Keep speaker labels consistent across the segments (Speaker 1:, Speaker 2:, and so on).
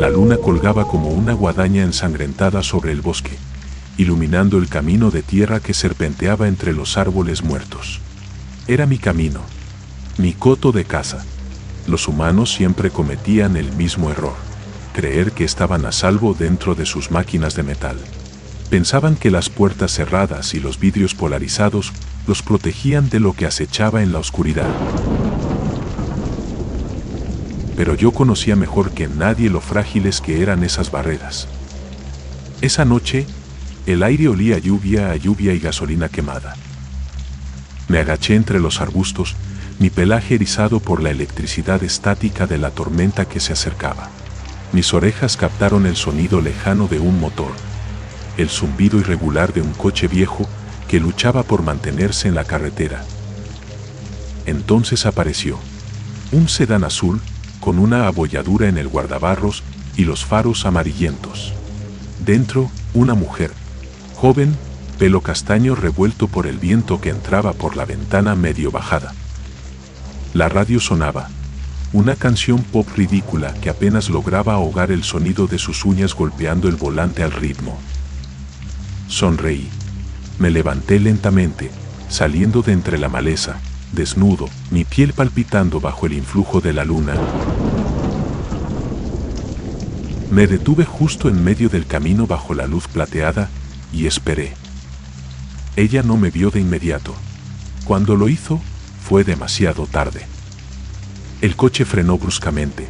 Speaker 1: La luna colgaba como una guadaña ensangrentada sobre el bosque, iluminando el camino de tierra que serpenteaba entre los árboles muertos. Era mi camino, mi coto de caza. Los humanos siempre cometían el mismo error: creer que estaban a salvo dentro de sus máquinas de metal. Pensaban que las puertas cerradas y los vidrios polarizados los protegían de lo que acechaba en la oscuridad. Pero yo conocía mejor que nadie lo frágiles que eran esas barreras. Esa noche, el aire olía a lluvia y gasolina quemada. Me agaché entre los arbustos, mi pelaje erizado por la electricidad estática de la tormenta que se acercaba. Mis orejas captaron el sonido lejano de un motor, el zumbido irregular de un coche viejo que luchaba por mantenerse en la carretera. Entonces apareció un sedán azul con una abolladura en el guardabarros y los faros amarillentos. Dentro, una mujer, joven, pelo castaño revuelto por el viento que entraba por la ventana medio bajada. La radio sonaba, una canción pop ridícula que apenas lograba ahogar el sonido de sus uñas golpeando el volante al ritmo. Sonreí. Me levanté lentamente, saliendo de entre la maleza, desnudo, mi piel palpitando bajo el influjo de la luna. Me detuve justo en medio del camino bajo la luz plateada y esperé. Ella no me vio de inmediato. Cuando lo hizo, fue demasiado tarde. El coche frenó bruscamente,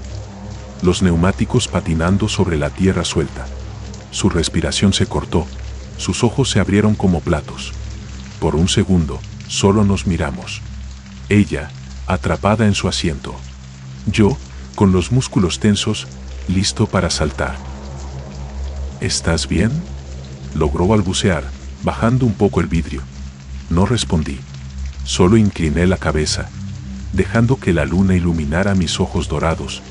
Speaker 1: los neumáticos patinando sobre la tierra suelta. Su respiración se cortó, sus ojos se abrieron como platos. Por un segundo, solo nos miramos. Ella, atrapada en su asiento. Yo, con los músculos tensos, listo para saltar. ¿Estás bien?, logró balbucear, bajando un poco el vidrio. No respondí. Solo incliné la cabeza, dejando que la luna iluminara mis ojos dorados,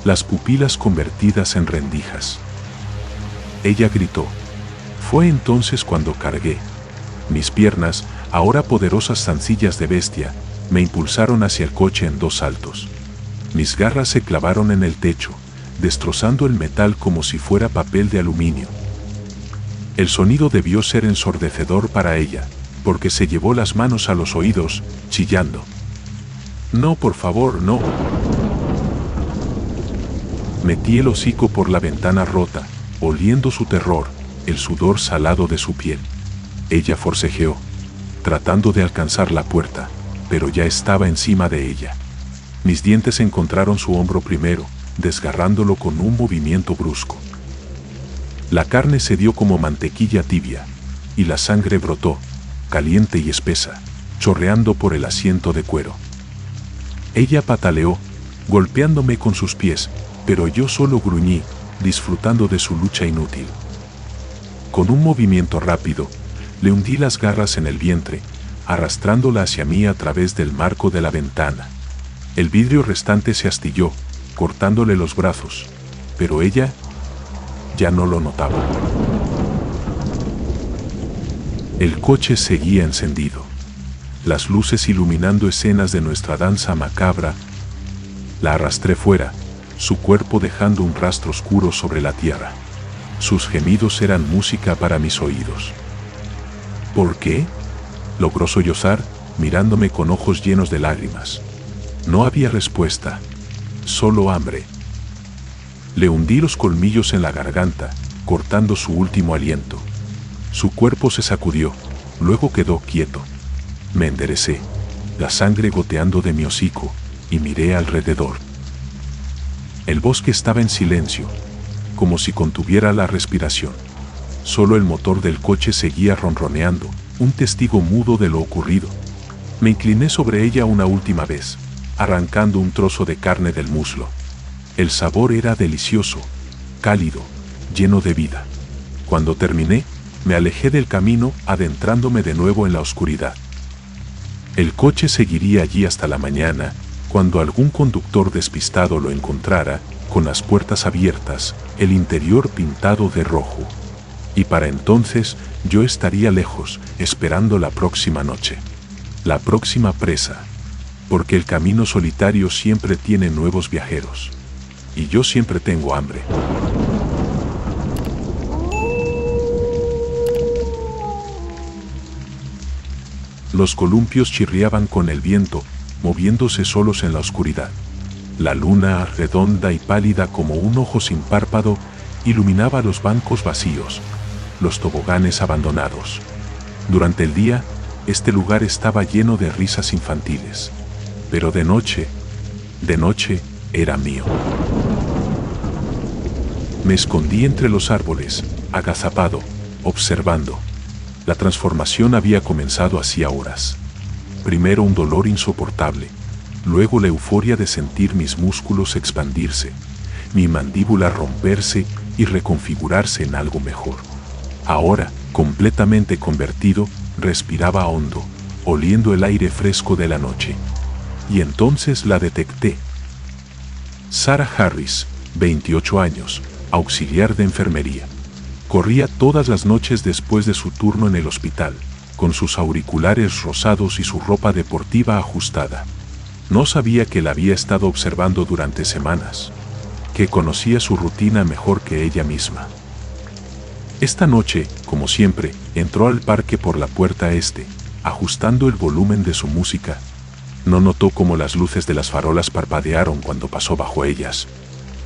Speaker 1: las pupilas convertidas en rendijas. Ella gritó. Fue entonces cuando cargué. Mis piernas, ahora poderosas zancillas de bestia, me impulsaron hacia el coche en 2 saltos. Mis garras se clavaron en el techo, destrozando el metal como si fuera papel de aluminio. El sonido debió ser ensordecedor para ella, porque se llevó las manos a los oídos, chillando. No, por favor, no. Metí el hocico por la ventana rota, oliendo su terror, el sudor salado de su piel. Ella forcejeó, tratando de alcanzar la puerta, pero ya estaba encima de ella. Mis dientes encontraron su hombro primero, desgarrándolo con un movimiento brusco. La carne se dio como mantequilla tibia, y la sangre brotó, caliente y espesa, chorreando por el asiento de cuero. Ella pataleó, golpeándome con sus pies, pero yo solo gruñí, disfrutando de su lucha inútil. Con un movimiento rápido, le hundí las garras en el vientre, arrastrándola hacia mí a través del marco de la ventana. El vidrio restante se astilló, cortándole los brazos, pero ella ya no lo notaba. El coche seguía encendido, las luces iluminando escenas de nuestra danza macabra. La arrastré fuera, su cuerpo dejando un rastro oscuro sobre la tierra. Sus gemidos eran música para mis oídos. ¿Por qué?, logró sollozar, mirándome con ojos llenos de lágrimas. No había respuesta, solo hambre. Le hundí los colmillos en la garganta, cortando su último aliento. Su cuerpo se sacudió, luego quedó quieto. Me enderecé, la sangre goteando de mi hocico, y miré alrededor. El bosque estaba en silencio, como si contuviera la respiración. Solo el motor del coche seguía ronroneando, un testigo mudo de lo ocurrido. Me incliné sobre ella una última vez, arrancando un trozo de carne del muslo. El sabor era delicioso, cálido, lleno de vida. Cuando terminé, me alejé del camino, adentrándome de nuevo en la oscuridad. El coche seguiría allí hasta la mañana, cuando algún conductor despistado lo encontrara, con las puertas abiertas, el interior pintado de rojo. Y para entonces, yo estaría lejos, esperando la próxima noche. La próxima presa. Porque el camino solitario siempre tiene nuevos viajeros. Y yo siempre tengo hambre. Los columpios chirriaban con el viento, moviéndose solos en la oscuridad. La luna, redonda y pálida como un ojo sin párpado, iluminaba los bancos vacíos, los toboganes abandonados. Durante el día, este lugar estaba lleno de risas infantiles. Pero de noche era mío. Me escondí entre los árboles, agazapado, observando. La transformación había comenzado hacía horas. Primero un dolor insoportable, luego la euforia de sentir mis músculos expandirse, mi mandíbula romperse y reconfigurarse en algo mejor. Ahora, completamente convertido, respiraba hondo, oliendo el aire fresco de la noche. Y entonces la detecté. Sarah Harris, 28 años, auxiliar de enfermería. Corría todas las noches después de su turno en el hospital, con sus auriculares rosados y su ropa deportiva ajustada. No sabía que la había estado observando durante semanas, que conocía su rutina mejor que ella misma. Esta noche, como siempre, entró al parque por la puerta este, ajustando el volumen de su música. No notó cómo las luces de las farolas parpadearon cuando pasó bajo ellas.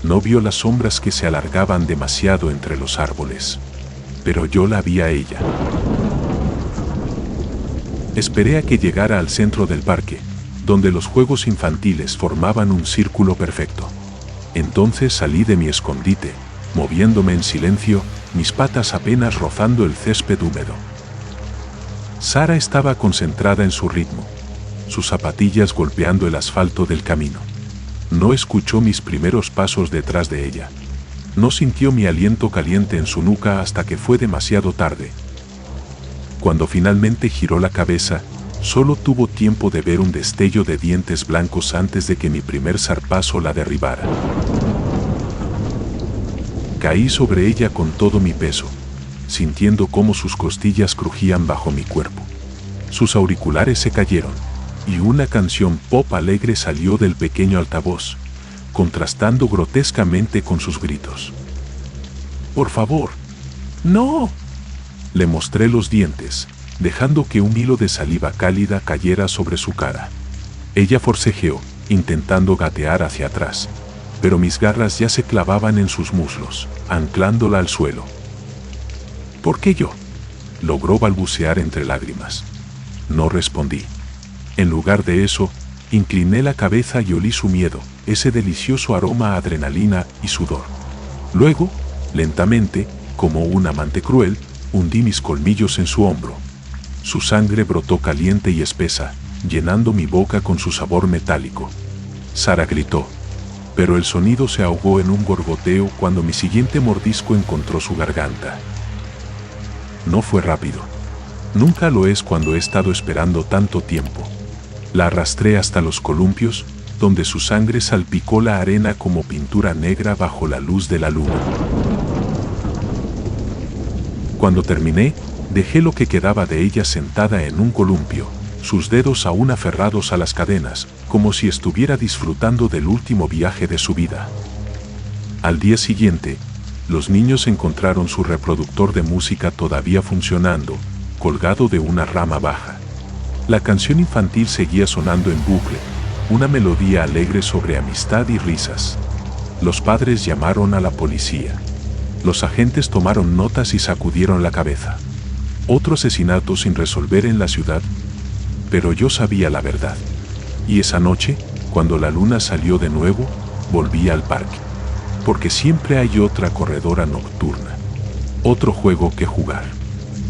Speaker 1: No vio las sombras que se alargaban demasiado entre los árboles. Pero yo la vi a ella. Esperé a que llegara al centro del parque, donde los juegos infantiles formaban un círculo perfecto. Entonces salí de mi escondite, moviéndome en silencio, mis patas apenas rozando el césped húmedo. Sarah estaba concentrada en su ritmo, sus zapatillas golpeando el asfalto del camino. No escuchó mis primeros pasos detrás de ella. No sintió mi aliento caliente en su nuca hasta que fue demasiado tarde. Cuando finalmente giró la cabeza, solo tuvo tiempo de ver un destello de dientes blancos antes de que mi primer zarpazo la derribara. Caí sobre ella con todo mi peso, sintiendo cómo sus costillas crujían bajo mi cuerpo. Sus auriculares se cayeron, y una canción pop alegre salió del pequeño altavoz, contrastando grotescamente con sus gritos. «¡Por favor! ¡No!». Le mostré los dientes, dejando que un hilo de saliva cálida cayera sobre su cara. Ella forcejeó, intentando gatear hacia atrás, pero mis garras ya se clavaban en sus muslos, anclándola al suelo. «¿Por qué yo?», logró balbucear entre lágrimas. No respondí. En lugar de eso, incliné la cabeza y olí su miedo, ese delicioso aroma a adrenalina y sudor. Luego, lentamente, como un amante cruel, hundí mis colmillos en su hombro. Su sangre brotó caliente y espesa, llenando mi boca con su sabor metálico. Sarah gritó, pero el sonido se ahogó en un gorgoteo cuando mi siguiente mordisco encontró su garganta. No fue rápido. Nunca lo es cuando he estado esperando tanto tiempo. La arrastré hasta los columpios, donde su sangre salpicó la arena como pintura negra bajo la luz de la luna. Cuando terminé, dejé lo que quedaba de ella sentada en un columpio, sus dedos aún aferrados a las cadenas, como si estuviera disfrutando del último viaje de su vida. Al día siguiente, los niños encontraron su reproductor de música todavía funcionando, colgado de una rama baja. La canción infantil seguía sonando en bucle, una melodía alegre sobre amistad y risas. Los padres llamaron a la policía. Los agentes tomaron notas y sacudieron la cabeza. Otro asesinato sin resolver en la ciudad. Pero yo sabía la verdad. Y esa noche, cuando la luna salió de nuevo, volví al parque. Porque siempre hay otra corredora nocturna. Otro juego que jugar.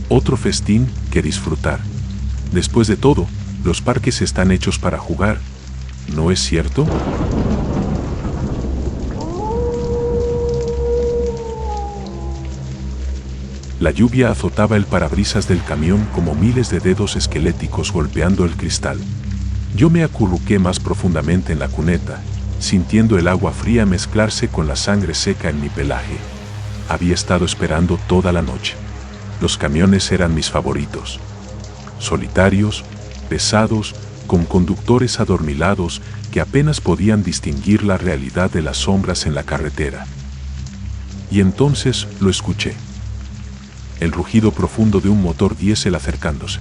Speaker 1: Otro festín que disfrutar. Después de todo, los parques están hechos para jugar, ¿no es cierto? La lluvia azotaba el parabrisas del camión como miles de dedos esqueléticos golpeando el cristal. Yo me acurruqué más profundamente en la cuneta, sintiendo el agua fría mezclarse con la sangre seca en mi pelaje. Había estado esperando toda la noche. Los camiones eran mis favoritos. Solitarios, pesados, con conductores adormilados que apenas podían distinguir la realidad de las sombras en la carretera. Y entonces lo escuché. El rugido profundo de un motor diésel acercándose.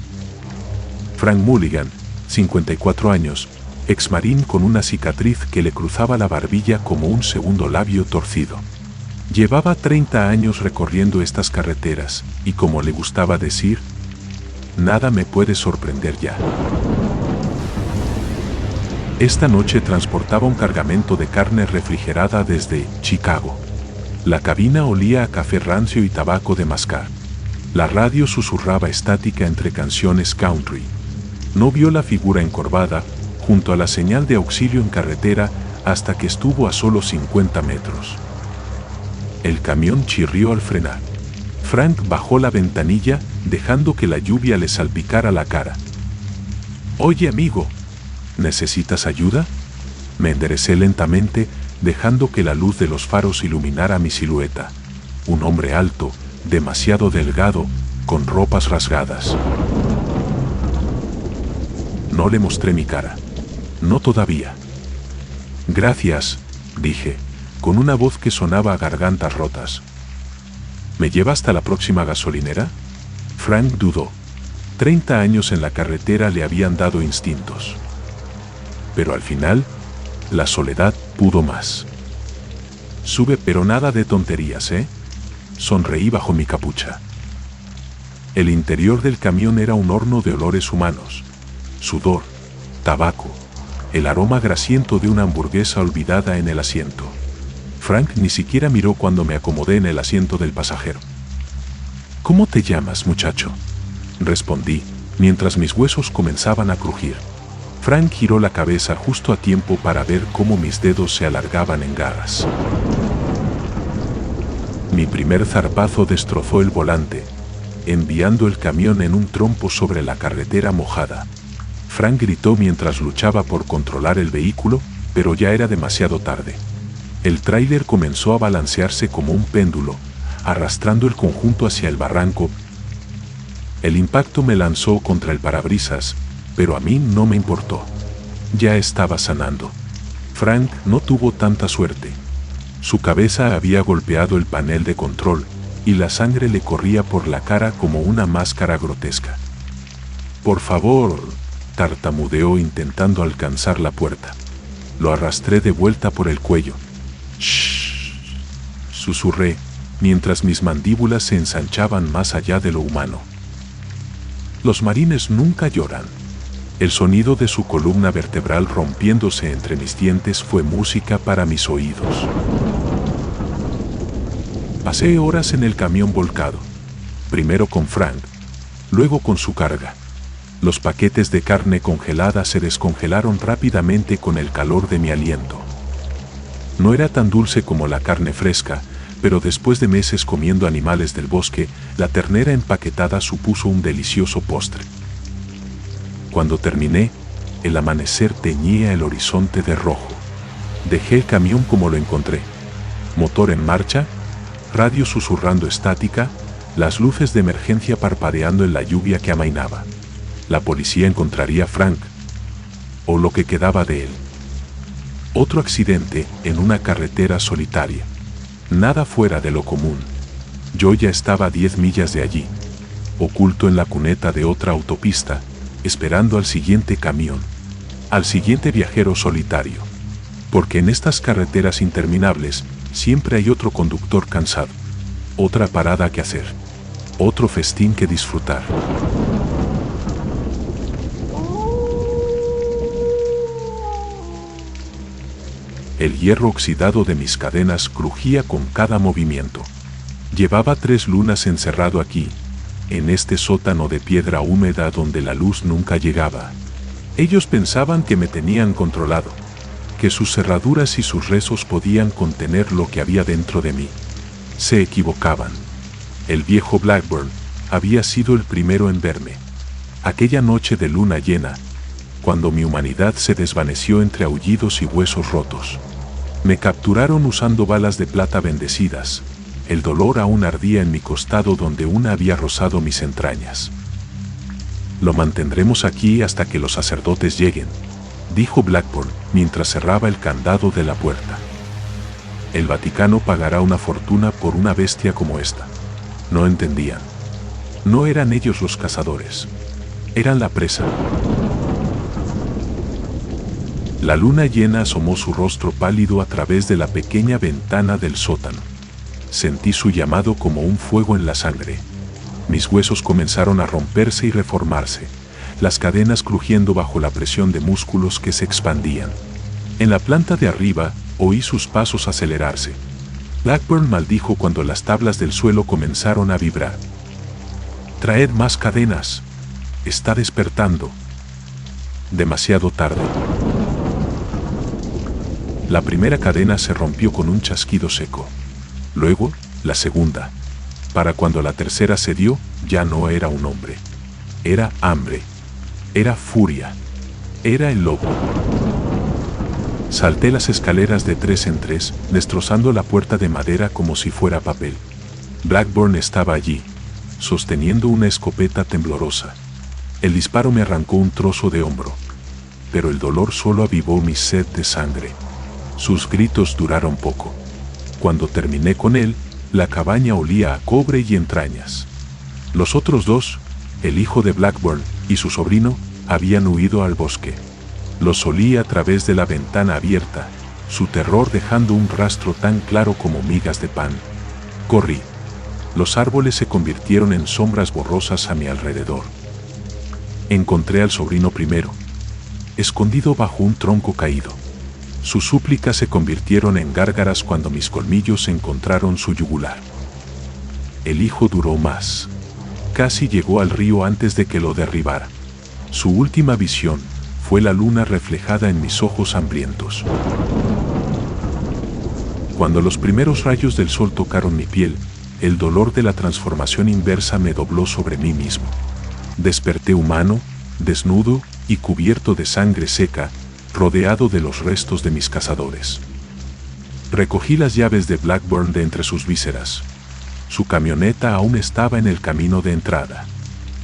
Speaker 1: Frank Mulligan, 54 años, exmarín con una cicatriz que le cruzaba la barbilla como un segundo labio torcido. Llevaba 30 años recorriendo estas carreteras, y como le gustaba decir, nada me puede sorprender ya. Esta noche transportaba un cargamento de carne refrigerada desde Chicago. La cabina olía a café rancio y tabaco de mascar. La radio susurraba estática entre canciones country. No vio la figura encorvada, junto a la señal de auxilio en carretera, hasta que estuvo a solo 50 metros. El camión chirrió al frenar. Frank bajó la ventanilla, dejando que la lluvia le salpicara la cara. «Oye, amigo, ¿necesitas ayuda?». Me enderecé lentamente, dejando que la luz de los faros iluminara mi silueta. Un hombre alto, demasiado delgado, con ropas rasgadas. No le mostré mi cara. No todavía. «Gracias», dije, con una voz que sonaba a gargantas rotas. «¿Me lleva hasta la próxima gasolinera?». Frank dudó. 30 años en la carretera le habían dado instintos. Pero al final, la soledad pudo más. «Sube, pero nada de tonterías, ¿eh?». Sonreí bajo mi capucha. El interior del camión era un horno de olores humanos. Sudor, tabaco, el aroma grasiento de una hamburguesa olvidada en el asiento. Frank ni siquiera miró cuando me acomodé en el asiento del pasajero. «¿Cómo te llamas, muchacho?», respondí, mientras mis huesos comenzaban a crujir. Frank giró la cabeza justo a tiempo para ver cómo mis dedos se alargaban en garras. Mi primer zarpazo destrozó el volante, enviando el camión en un trompo sobre la carretera mojada. Frank gritó mientras luchaba por controlar el vehículo, pero ya era demasiado tarde. El tráiler comenzó a balancearse como un péndulo, arrastrando el conjunto hacia el barranco. El impacto me lanzó contra el parabrisas, pero a mí no me importó. Ya estaba sanando. Frank no tuvo tanta suerte. Su cabeza había golpeado el panel de control, y la sangre le corría por la cara como una máscara grotesca. «Por favor», tartamudeó intentando alcanzar la puerta. Lo arrastré de vuelta por el cuello. «Shh», susurré, mientras mis mandíbulas se ensanchaban más allá de lo humano. Los marines nunca lloran. El sonido de su columna vertebral rompiéndose entre mis dientes fue música para mis oídos. Pasé horas en el camión volcado, primero con Frank, luego con su carga. Los paquetes de carne congelada se descongelaron rápidamente con el calor de mi aliento. No era tan dulce como la carne fresca, pero después de meses comiendo animales del bosque, la ternera empaquetada supuso un delicioso postre. Cuando terminé, el amanecer teñía el horizonte de rojo. Dejé el camión como lo encontré. Motor en marcha, radio susurrando estática, las luces de emergencia parpadeando en la lluvia que amainaba. La policía encontraría a Frank, o lo que quedaba de él. Otro accidente en una carretera solitaria. Nada fuera de lo común. Yo ya estaba a 10 millas de allí, oculto en la cuneta de otra autopista, esperando al siguiente camión, al siguiente viajero solitario. Porque en estas carreteras interminables siempre hay otro conductor cansado, otra parada que hacer, otro festín que disfrutar. El hierro oxidado de mis cadenas crujía con cada movimiento. Llevaba 3 lunas encerrado aquí, en este sótano de piedra húmeda donde la luz nunca llegaba. Ellos pensaban que me tenían controlado, que sus cerraduras y sus rezos podían contener lo que había dentro de mí. Se equivocaban. El viejo Blackburn había sido el primero en verme. Aquella noche de luna llena, cuando mi humanidad se desvaneció entre aullidos y huesos rotos. Me capturaron usando balas de plata bendecidas. El dolor aún ardía en mi costado donde una había rozado mis entrañas. Lo mantendremos aquí hasta que los sacerdotes lleguen, dijo Blackburn mientras cerraba el candado de la puerta. El Vaticano pagará una fortuna por una bestia como esta. No entendían. No eran ellos los cazadores. Eran la presa. La luna llena asomó su rostro pálido a través de la pequeña ventana del sótano. Sentí su llamado como un fuego en la sangre. Mis huesos comenzaron a romperse y reformarse, las cadenas crujiendo bajo la presión de músculos que se expandían. En la planta de arriba, oí sus pasos acelerarse. Blackburn maldijo cuando las tablas del suelo comenzaron a vibrar. «Traed más cadenas. Está despertando». Demasiado tarde. La primera cadena se rompió con un chasquido seco. Luego, la segunda. Para cuando la tercera se dio, ya no era un hombre. Era hambre. Era furia. Era el lobo. Salté las escaleras de 3 en 3, destrozando la puerta de madera como si fuera papel. Blackburn estaba allí, sosteniendo una escopeta temblorosa. El disparo me arrancó un trozo de hombro, pero el dolor solo avivó mi sed de sangre. Sus gritos duraron poco. Cuando terminé con él, la cabaña olía a cobre y entrañas. Los otros dos, el hijo de Blackburn y su sobrino, habían huido al bosque. Los olí a través de la ventana abierta, su terror dejando un rastro tan claro como migas de pan. Corrí. Los árboles se convirtieron en sombras borrosas a mi alrededor. Encontré al sobrino primero, escondido bajo un tronco caído. Sus súplicas se convirtieron en gárgaras cuando mis colmillos encontraron su yugular. El hijo duró más. Casi llegó al río antes de que lo derribara. Su última visión fue la luna reflejada en mis ojos hambrientos. Cuando los primeros rayos del sol tocaron mi piel, el dolor de la transformación inversa me dobló sobre mí mismo. Desperté humano, desnudo y cubierto de sangre seca, rodeado de los restos de mis cazadores. Recogí las llaves de Blackburn de entre sus vísceras. Su camioneta aún estaba en el camino de entrada.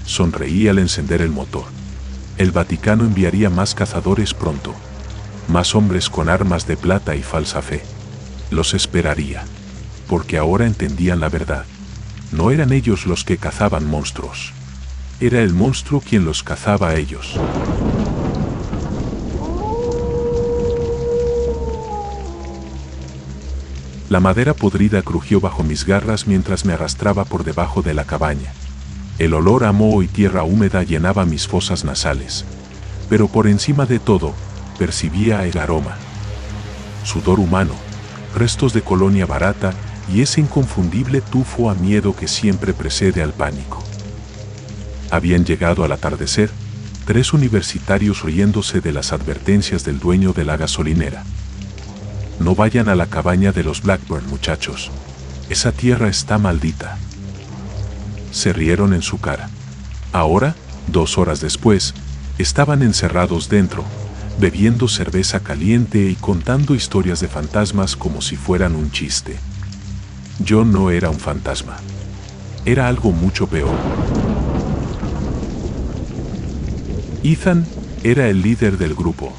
Speaker 1: Sonreí al encender el motor. El Vaticano enviaría más cazadores pronto. Más hombres con armas de plata y falsa fe. Los esperaría. Porque ahora entendían la verdad. No eran ellos los que cazaban monstruos. Era el monstruo quien los cazaba a ellos. La madera podrida crujió bajo mis garras mientras me arrastraba por debajo de la cabaña. El olor a moho y tierra húmeda llenaba mis fosas nasales. Pero por encima de todo, percibía el aroma. Sudor humano, restos de colonia barata y ese inconfundible tufo a miedo que siempre precede al pánico. Habían llegado al atardecer, 3 universitarios riéndose de las advertencias del dueño de la gasolinera. No vayan a la cabaña de los Blackburn, muchachos. Esa tierra está maldita. Se rieron en su cara. Ahora, 2 horas después, estaban encerrados dentro, bebiendo cerveza caliente y contando historias de fantasmas como si fueran un chiste. Yo no era un fantasma. Era algo mucho peor. Ethan era el líder del grupo.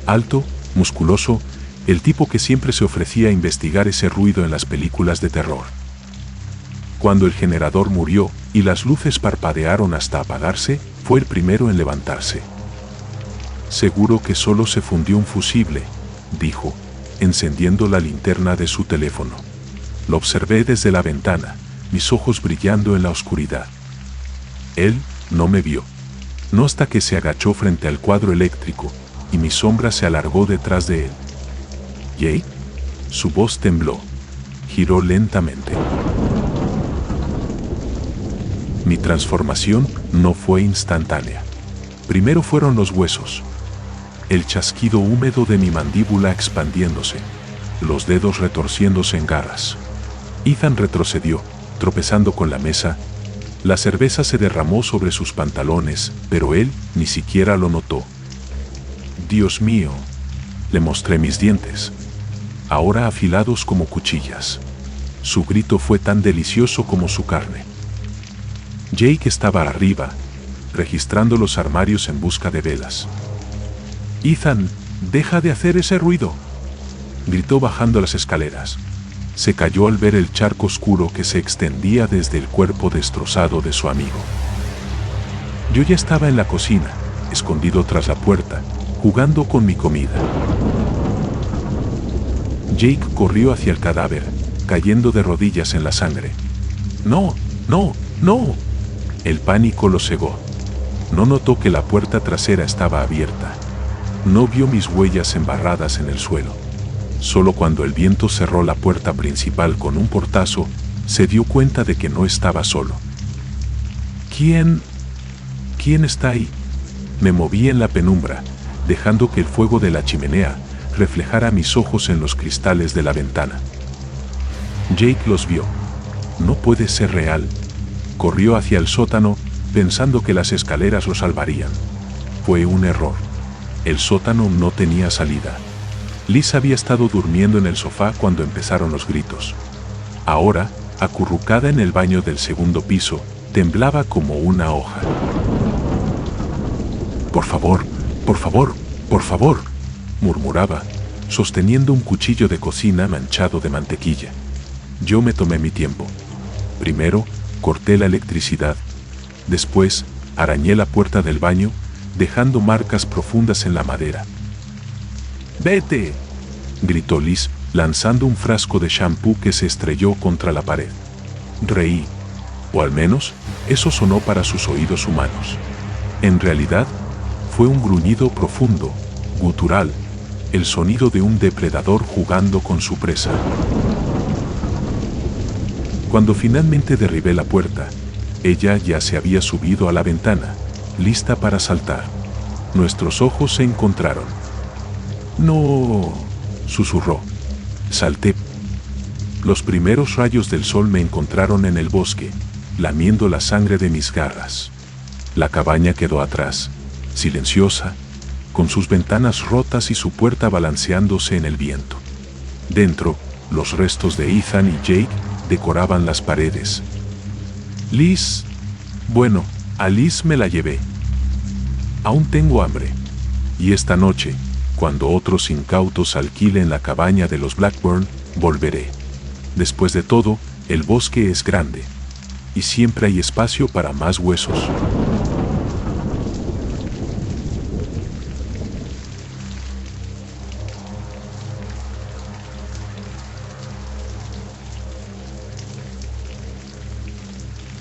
Speaker 1: Alto, musculoso, el tipo que siempre se ofrecía a investigar ese ruido en las películas de terror. Cuando el generador murió y las luces parpadearon hasta apagarse, fue el primero en levantarse. Seguro que solo se fundió un fusible, dijo, encendiendo la linterna de su teléfono. Lo observé desde la ventana, mis ojos brillando en la oscuridad. Él no me vio. No hasta que se agachó frente al cuadro eléctrico y mi sombra se alargó detrás de él. ¿Jay? Su voz tembló. Giró lentamente. Mi transformación no fue instantánea. Primero fueron los huesos. El chasquido húmedo de mi mandíbula expandiéndose. Los dedos retorciéndose en garras. Ethan retrocedió, tropezando con la mesa. La cerveza se derramó sobre sus pantalones, pero él ni siquiera lo notó. Dios mío. Le mostré mis dientes, ahora afilados como cuchillas. Su grito fue tan delicioso como su carne. Jake estaba arriba, registrando los armarios en busca de velas. Ethan, deja de hacer ese ruido, gritó bajando las escaleras. Se calló al ver el charco oscuro que se extendía desde el cuerpo destrozado de su amigo. Yo ya estaba en la cocina, escondido tras la puerta, jugando con mi comida. Jake corrió hacia el cadáver, cayendo de rodillas en la sangre. ¡No! ¡No! ¡No! El pánico lo cegó. No notó que la puerta trasera estaba abierta. No vio mis huellas embarradas en el suelo. Solo cuando el viento cerró la puerta principal con un portazo, se dio cuenta de que no estaba solo. ¿Quién está ahí? Me moví en la penumbra, dejando que el fuego de la chimenea reflejara mis ojos en los cristales de la ventana. Jake los vio. No puede ser real. Corrió hacia el sótano, pensando que las escaleras lo salvarían. Fue un error. El sótano no tenía salida. Liz había estado durmiendo en el sofá cuando empezaron los gritos. Ahora, acurrucada en el baño del segundo piso, temblaba como una hoja. «Por favor, por favor, por favor», murmuraba, sosteniendo un cuchillo de cocina manchado de mantequilla. Yo me tomé mi tiempo. Primero, corté la electricidad. Después, arañé la puerta del baño, dejando marcas profundas en la madera. «¡Vete!», gritó Liz, lanzando un frasco de shampoo que se estrelló contra la pared. Reí. O al menos, eso sonó para sus oídos humanos. En realidad, fue un gruñido profundo, gutural, el sonido de un depredador jugando con su presa. Cuando finalmente derribé la puerta, ella ya se había subido a la ventana, lista para saltar. Nuestros ojos se encontraron. «No», susurró. Salté. Los primeros rayos del sol me encontraron en el bosque, lamiendo la sangre de mis garras. La cabaña quedó atrás, silenciosa, con sus ventanas rotas y su puerta balanceándose en el viento. Dentro, los restos de Ethan y Jake decoraban las paredes. Liz. Bueno, a Liz me la llevé. Aún tengo hambre. Y esta noche, cuando otros incautos alquilen la cabaña de los Blackburn, volveré. Después de todo, el bosque es grande. Y siempre hay espacio para más huesos.